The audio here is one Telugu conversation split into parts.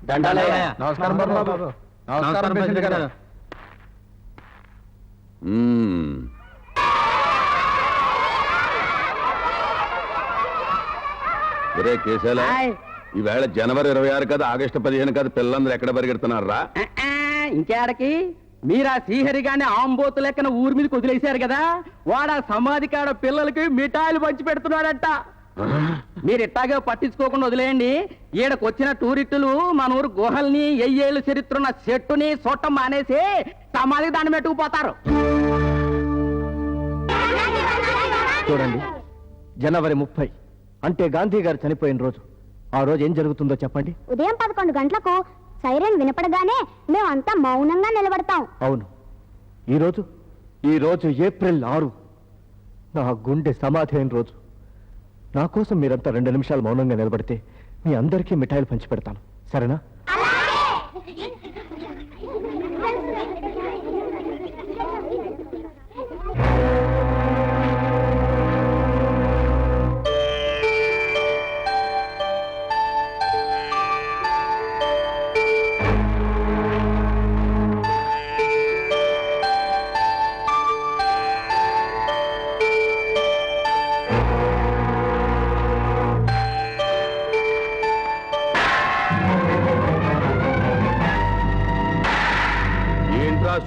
నమస్కారం బాబు. నమస్కారం ప్రెసిడెంట్ గారు. ఒరే కేశాల, ఈవేళ జనవరి 26 కదా, ఆగస్టు 15 కదా, పిల్లలందరూ ఎక్కడ పరిగెడుతున్నారా? ఇంకేడకి మీరా శ్రీహరి గాని ఆంబోతు లెక్కన ఊరి మీద వదిలేశారు కదా, వాడా సమాధి కాడ పిల్లలకి మిఠాయిలు పంచి పెడుతున్నాడట. మీరు ఇట్టాగే పట్టించుకోకుండా వదిలేయండి. ఈడకొచ్చిన టూరిస్టులు మన ఊరు గుహల్ని, ఎయ్యేళ్ళు చరిత్ర ఉన్న చెట్టుని చూడటం మానేసి సమాధికి దాన్ని పెట్టుకుపోతారు. చూడండి, జనవరి 30 అంటే గాంధీ గారు చనిపోయిన రోజు. ఆ రోజు ఏం జరుగుతుందో చెప్పండి. ఉదయం 11 గంటలకు సైరన్ వినపడగానే మేమంతా మౌనంగా నిలబడతాం. అవును, ఈ రోజు ఏప్రిల్ 6, నా గుండె సమాధి అయిన రోజు. నా కోసం మీరంతా 2 నిమిషాలు మౌనంగా నిలబడితే మీ అందరికీ మిఠాయిలు పంచి పెడతాను, సరేనా?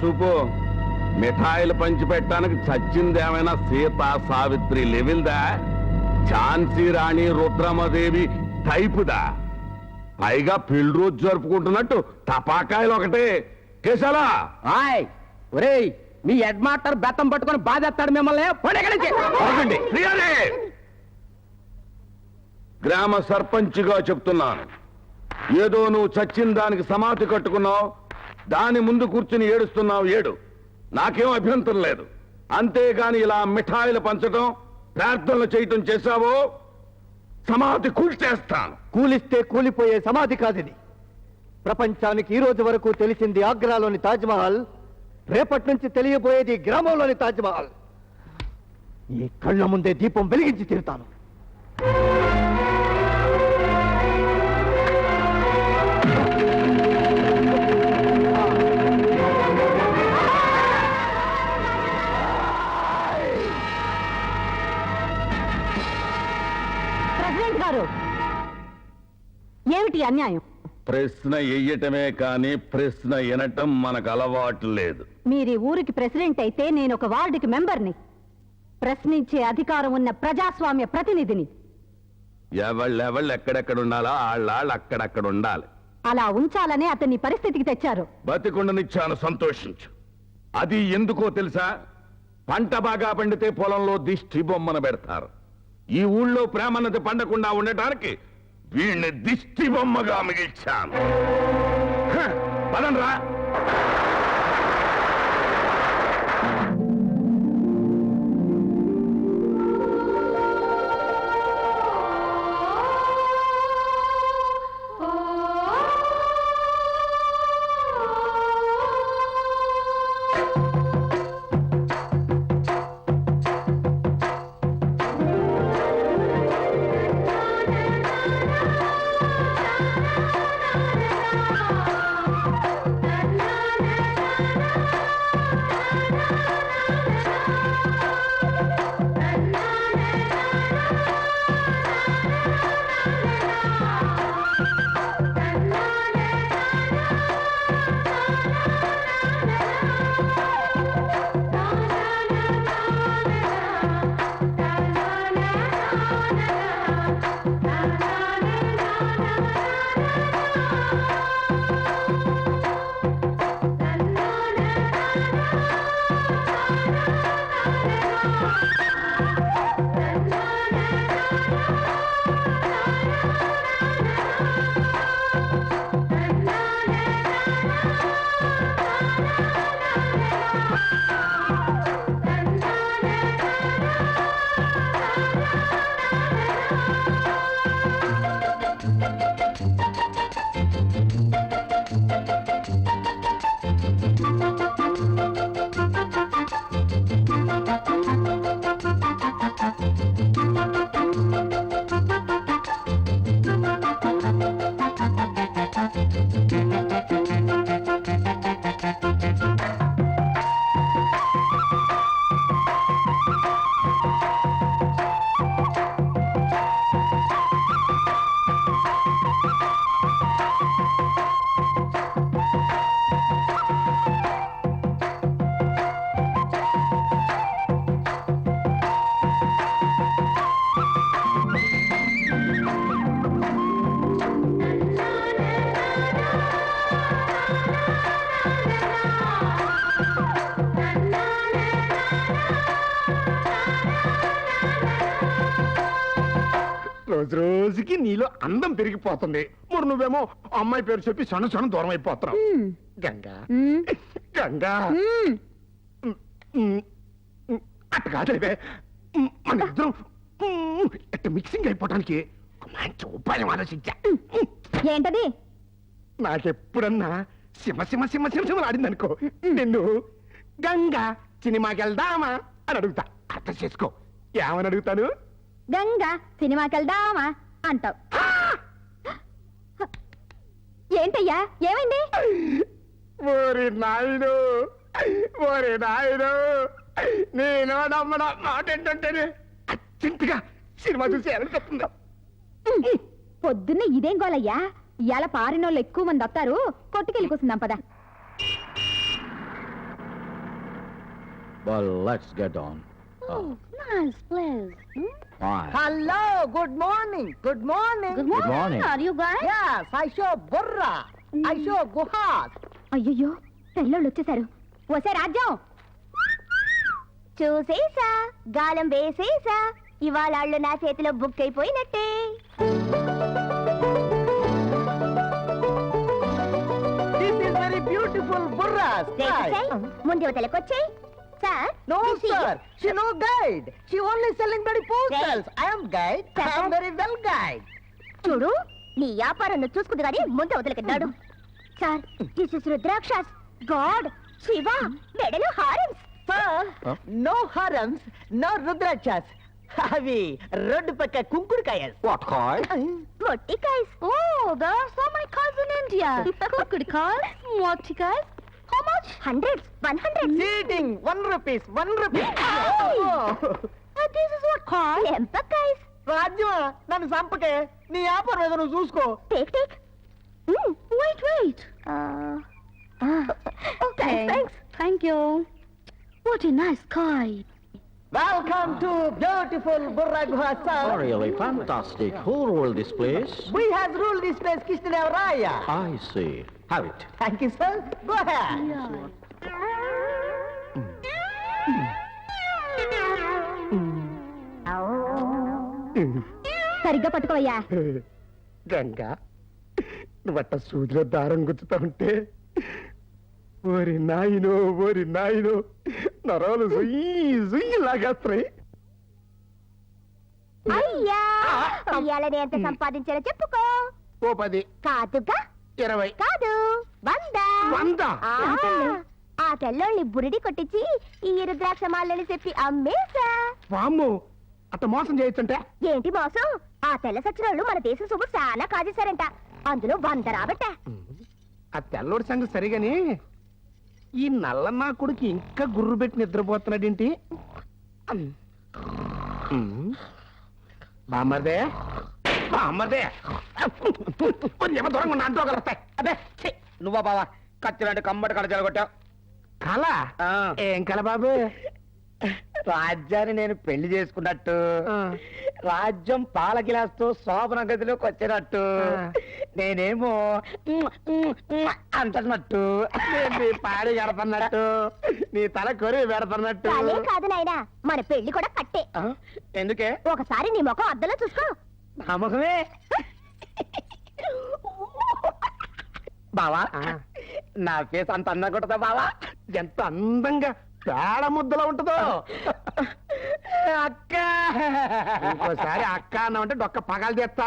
చూపు, మిఠాయిలు పంచి పెట్టడానికి చచ్చిందేమైనా సీత, సావిత్రి లెవెల్దా? ఝాన్సీ రాణి, రుద్రమదేవి టైపుదా? పైగా పెళ్లి రోజు జరుపుకుంటున్నట్టు టపాకాయలు ఒకటే. కేశాలా, ఒరేయ్, మీ హెడ్ మాస్టర్ బెత్తం పట్టుకొని బాధేస్తాడు మిమ్మల్ని. గ్రామ సర్పంచ్గా చెప్తున్నాను, ఏదో నువ్వు చచ్చిన దానికి సమాధి కట్టుకున్నావు, దాని ముందు కూర్చుని ఏడుస్తున్నావు. ఏడు, నాకేం అభ్యంతరం లేదు. అంతేగాని ఇలా మిఠాయిలు పంచడం, ప్రార్థనలు చేయటం చేశావో సమాధి కూల్చేస్తాను. కూలిస్తే కూలిపోయే సమాధి కాదిది. ప్రపంచానికి ఈ రోజు వరకు తెలిసింది ఆగ్రాలోని తాజ్మహల్, రేపటి నుంచి తెలియబోయేది గ్రామంలోని తాజ్మహల్. ఈ కళ్ళ ముందే దీపం వెలిగించి తీరుతాను. ఏమిటి అన్యాయం? ప్రశ్న ఎయ్యటమే కానీ ప్రశ్న వినటం మనకు అలవాటు లేదు. మీరు ఊరికి ప్రెసిడెంట్ అయితే నేను ఒక వార్డుకి మెంబర్ని, ప్రశ్నించే అధికారం ఉన్న ప్రజాస్వామ్య ప్రతినిధిని. ఎవళ్ళెవళ్ళు ఎక్కడెక్కడ ఉండాలా ఆళ్ళాళ్ళు అక్కడక్కడ ఉండాలి. అలా ఉంచాలనే అతన్ని పరిస్థితికి తెచ్చారు. బతికుండనిచ్చాను, సంతోషించు. అది ఎందుకో తెలుసా? పంట బాగా పండితే పొలంలో దిష్టి బొమ్మను పెడతారు. ఈ ఊళ్ళో ప్రేమన్నది పండకుండా ఉండటానికి వీణ్ణి దిష్టి బొమ్మగా మిగిల్చాను. పదండ్రా. రోజు రోజుకి నీలో అందం పెరిగిపోతుంది. మరి నువ్వేమో అమ్మాయి పేరు చెప్పి సణ దూరం అయిపోతున్నావు. గంగా గంగా అట్ట కాదే, మన ఇద్దరం అట్ట మిక్సింగ్ అయిపోవటానికి ఒక మంచి ఉపాయం ఆలోచించా. ఏంటది? నాకెప్పుడన్నా సింహ సింహ సింహ సింహ ఆడింది అనుకో, నిన్ను గంగా సినిమాకి వెళ్దామా అని అడుగుతా. అర్థం చేసుకో. ఏమని అడుగుతాను? గంగా సినిమాకి వెళ్దామా అంటావు. ఏంటయ్యా, ఏమైంది? ఓరి నాయుడు, ఓరి నాయుడు, నేను నమ్మడ మాట ఏంటంటేనే అర్జెంటుగా సినిమా చూసి చెప్తుంది. పొద్దున్న ఇదేం గోలయ్యా? ఇవాళ పారినోళ్ళు ఎక్కువ మంది వస్తారు, కొట్టుకెళ్ళి కూర్చుందాం పద. Well, let's get on. Nice place. Fine. Hello, good morning. Good morning. Good morning. morning. Are you guys? Yes, I show Burra. I show Guhas. అయ్యయ్యో, తెల్లోళ్ళు వచ్చేసారు. వసే రాజ్యం చూసేసా, గాలం వేసేసా, ఇవాళ వాళ్ళు నా చేతిలో బుక్ అయిపోయినట్టే. This is very beautiful Burras. ముందు యువతలకొచ్చాయి sir. No, sir. She no guide. She only selling very postals. I am guide. I am very well guide. చూడు, నీ వ్యాపారం నువ్వు చూసుకుంది కానీ ముందు అవతలకెళ్ళాడు. Sir, this is rudrakshas, god, Shiva, మెడలు హారమ్స్. Sir, no harams, no rudrachas. అవి రోడ్డు పక్క కుంకుడుకాయలు. What kind? మొట్టికాయస్. Oh, there are so many kinds in India. కుక్కుడికాయస్, మొట్టికాయస్. How much? Hundreds, 100. Cheating. 1 rupee. 1 rupee. This is what called లెంపకాయస్. రాజ్యమా, నన్ను చంపకే. నీ వ్యాపారం ఏదో నువ్వు చూసుకో. Take, take. Wait. Thanks. Thank you. What a nice kite. Welcome to beautiful Burra Guha, sir. Oh, really fantastic. Who ruled this place? We have ruled this place, Krishnadevaraya. I see. Have it. Thank you, sir. Go ahead. సరిగ్గా పట్టుకోవయ్యా. గంగా, నువ్వట్ట సూదిలో దారం గుచ్చుతా ఉంటే ఓరి నాయనో, ఓరి నాయనో, నరాలు సుయ్యి లాగేస్తున్నాయి. అయ్యా, ఇవాళ నేను ఎంత సంపాదించాలో చెప్పుకో. ఓ 10, కాదుగా, 20, కాదు, 100. 100. ఆ తెల్లోళ్ళని బురిడి కొట్టించి ఈ రుద్రాక్ష మాలని చెప్పి అమ్మేశా. వామ్ము, అట్ట మోసం చేయొచ్చంటే? ఏంటి మోసం? ఆ తెల్ల సచ్చినోళ్ళు మన దేశం సొమ్ము చాలా కాజేశారంట. అందులో 100 రాబట్టా. ఆ తెల్లోడి సంగతి సరిగాని ఈ నల్లన్నా కొడుకు ఇంకా గుర్రు పెట్టి నిద్రపోతున్నాడేంటి? బామ్మర్దే, బామ్మర్దే, కొంచెం దూరంగా ఉన్న అంటూ కలుస్తాయి. అదే నువ్వా బావా, కత్తిలాంటి కమ్మటి కడ జరగొట్టావు. కళ? ఏం కళ బాబు? రాజ్యాన్ని నేను పెళ్లి చేసుకున్నట్టు, ఆ. రాజ్యం పాల గిలాస్ తో శోభన గదిలోకి వచ్చినట్టు, నేనేమో అంటున్నట్టు, నీ పాడి గడపన్నట్టు, నీ తల కొరి పెడతన్నట్టు. కాలే కాదు నాయనా, మన పెళ్లి కూడా కట్టే. ఎందుకే? ఒకసారి నీ ముఖం అద్దంలో చూసుకో. నమ్మకమే బావా. నా ఫేస్ అంత అందంగా ఉంటుందా బావా? ఎంత అందంగా పేడ ముద్దలో ఉంటుందో. అక్క ఇంకోసారి అక్క అన్నామంటే డొక్క పగలు తెస్తా.